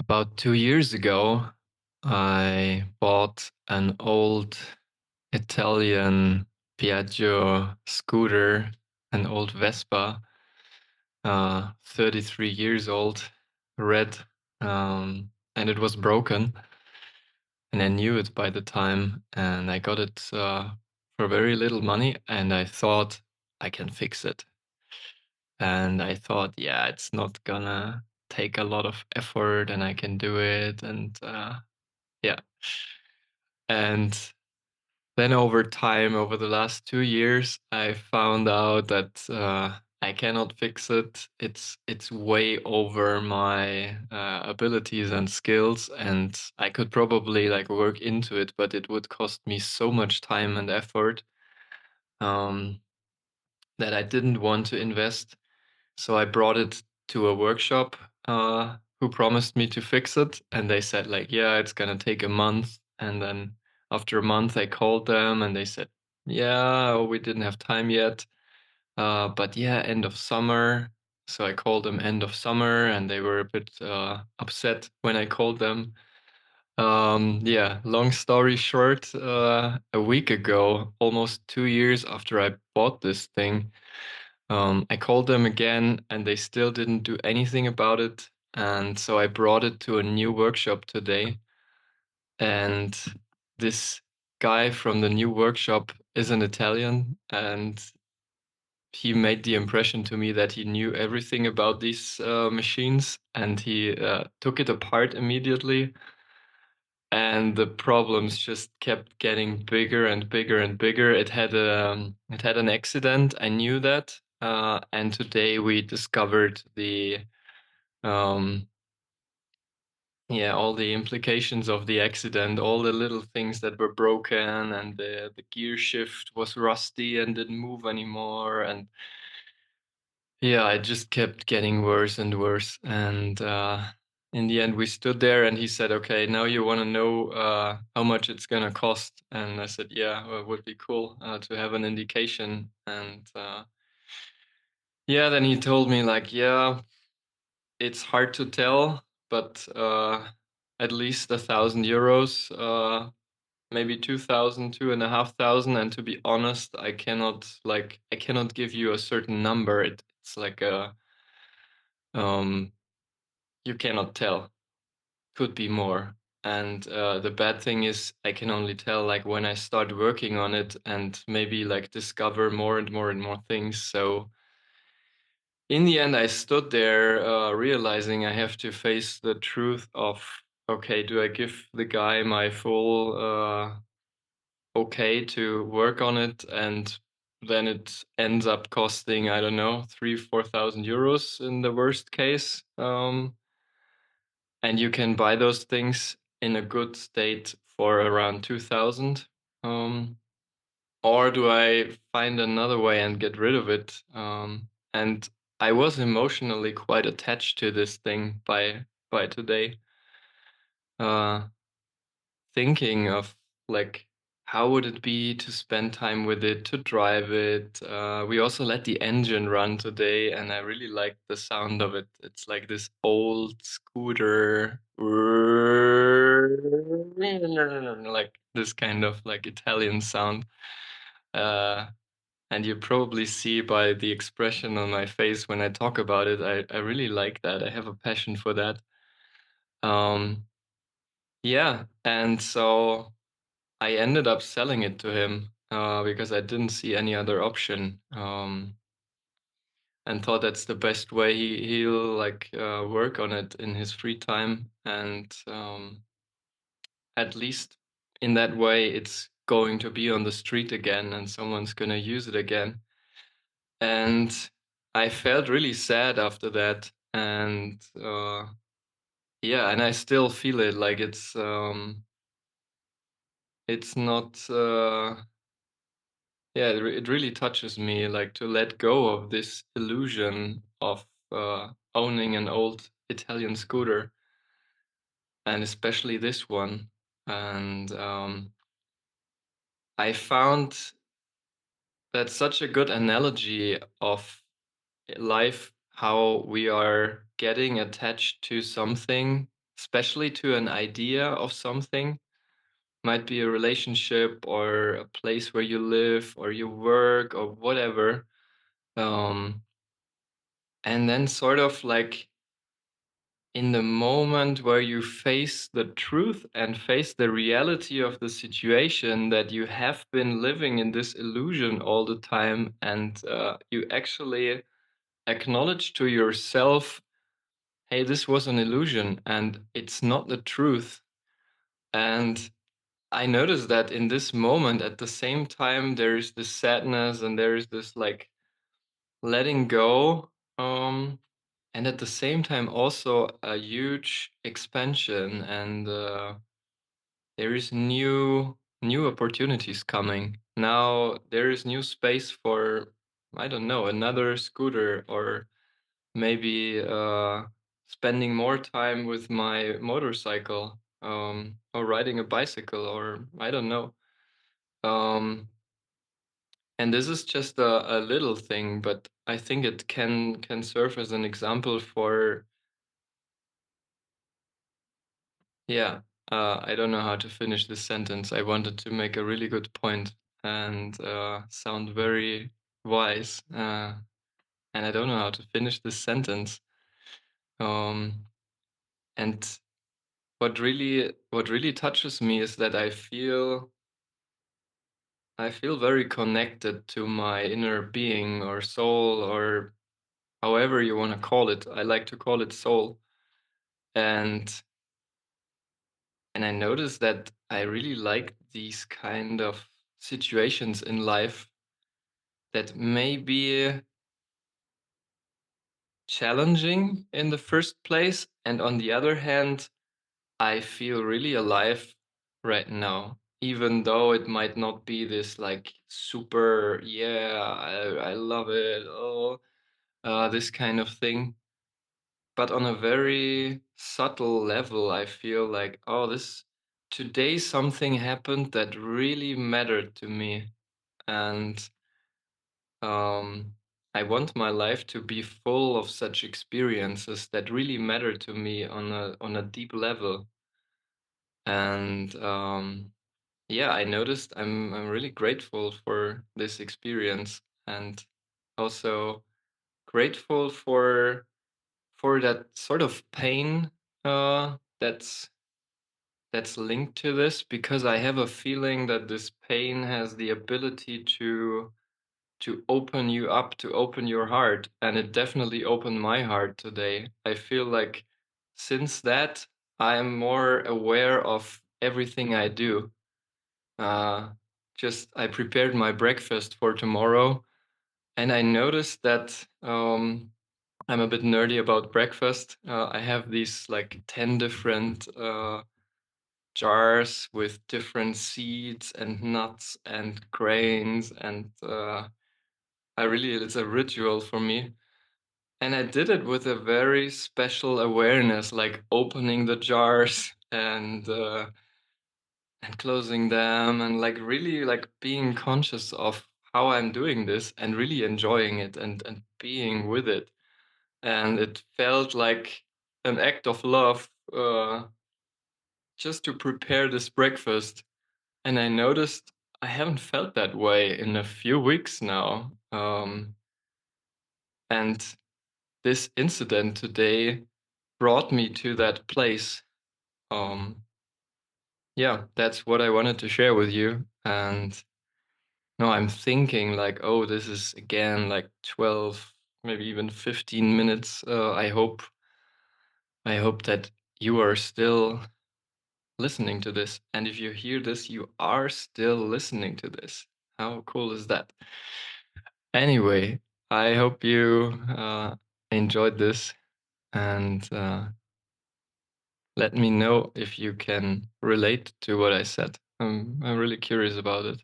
About 2 years ago, I bought an old Italian Piaggio scooter, an old Vespa, 33 years old, red, and it was broken. And I knew it by the time, and I got it for very little money, and I thought I can fix it. And I thought, yeah, it's not gonna take a lot of effort, and I can do it, and yeah. And then over time, over the last 2 years, I found out that, I cannot fix it. It's way over my, abilities and skills, and I could probably, like, work into it, but it would cost me so much time and effort, um, that I didn't want to invest. So I brought it to a workshop, who promised me to fix it, and they said like, "Yeah, it's gonna take a month." And then after a month, I called them, and they said, "Yeah, we didn't have time yet, but yeah, end of summer." So I called them end of summer, and they were a bit upset when I called them. Yeah, long story short, a week ago, almost 2 years after I bought this thing, I called them again and they still didn't do anything about it. And so I brought it to a new workshop today. And this guy from the new workshop is an Italian, and he made the impression to me that he knew everything about these machines, and he took it apart immediately. And the problems just kept getting bigger and bigger and bigger. It had an accident. I knew that, and today we discovered the um, yeah, all the implications of the accident, all the little things that were broken, and the gear shift was rusty and didn't move anymore, and yeah, it just kept getting worse and worse. And in the end, we stood there and he said, "Okay, now you want to know how much it's going to cost." And I said, "Yeah, well, it would be cool to have an indication." And yeah, then he told me, like, "Yeah, it's hard to tell, but at least 1,000 euros, maybe 2,000, 2,500. And to be honest, I cannot give you a certain number. It's like a um, you cannot tell. Could be more. And the bad thing is I can only tell like when I start working on it and maybe like discover more and more and more things. So in the end, I stood there realizing I have to face the truth of, okay, do I give the guy my full okay to work on it? And then it ends up costing, I don't know, 3, 4,000 euros in the worst case. And you can buy those things in a good state for around 2,000. Um, or do I find another way and get rid of it? And I was emotionally quite attached to this thing by today. Uh, Thinking of like how would it be to spend time with it, to drive it. We also let the engine run today, and I really like the sound of it. It's like this old scooter, like this kind of like Italian sound. Uh, and you probably see by the expression on my face when I talk about it, I really like that. I have a passion for that. Um, yeah, and so I ended up selling it to him because I didn't see any other option, and thought that's the best way he'll like work on it in his free time, and at least in that way, it's going to be on the street again, and someone's gonna use it again. And I felt really sad after that, and yeah, and I still feel it like it's not. Yeah, it really touches me, like, to let go of this illusion of, owning an old Italian scooter, and especially this one. And, I found that such a good analogy of life, how we are getting attached to something especially to an idea of something. Might be a relationship or a place where you live or you work or whatever. Um, and then sort of like in the moment where you face the truth and face the reality of the situation, that you have been living in this illusion all the time, and you actually acknowledge to yourself, hey, this was an illusion and it's not the truth. And I noticed that in this moment, at the same time, there is this sadness and there is this like letting go. And at the same time, also a huge expansion, and there is new opportunities coming. Now there is new space for, I don't know, another scooter, or maybe spending more time with my motorcycle, or riding a bicycle, or I don't know. Um, and this is just a little thing, but I think it can serve as an example for, yeah. I don't know how to finish this sentence. I wanted to make a really good point and sound very wise, and I don't know how to finish this sentence. Um, and what really touches me is that I feel very connected to my inner being or soul, or however you want to call it. I like to call it soul. And I noticed that I really like these kind of situations in life that may be challenging in the first place, and on the other hand, I feel really alive right now, even though it might not be this like super, yeah, I love it, oh, this kind of thing. But on a very subtle level, I feel like, oh, this today something happened that really mattered to me. And I want my life to be full of such experiences that really matter to me on a deep level. And yeah, I noticed I'm really grateful for this experience, and also grateful for that sort of pain that's linked to this, because I have a feeling that this pain has the ability to open you up, to open your heart, and it definitely opened my heart today. I feel like since that, I'm more aware of everything I do. Uh, just I prepared my breakfast for tomorrow, and I noticed that I'm a bit nerdy about breakfast. I have these like 10 different jars with different seeds and nuts and grains, and I really, it's a ritual for me. And I did it with a very special awareness, like opening the jars and closing them, and like really like being conscious of how I'm doing this and really enjoying it, and being with it. And it felt like an act of love, just to prepare this breakfast. And I noticed I haven't felt that way in a few weeks now. And this incident today brought me to that place. Um, yeah, that's what I wanted to share with you. And no, I'm thinking like, oh, this is again like 12, maybe even 15 minutes. I hope that you are still listening to this. And if you hear this, you are still listening to this. How cool is that? Anyway, I hope you enjoyed this, and let me know if you can relate to what I said. I'm really curious about it.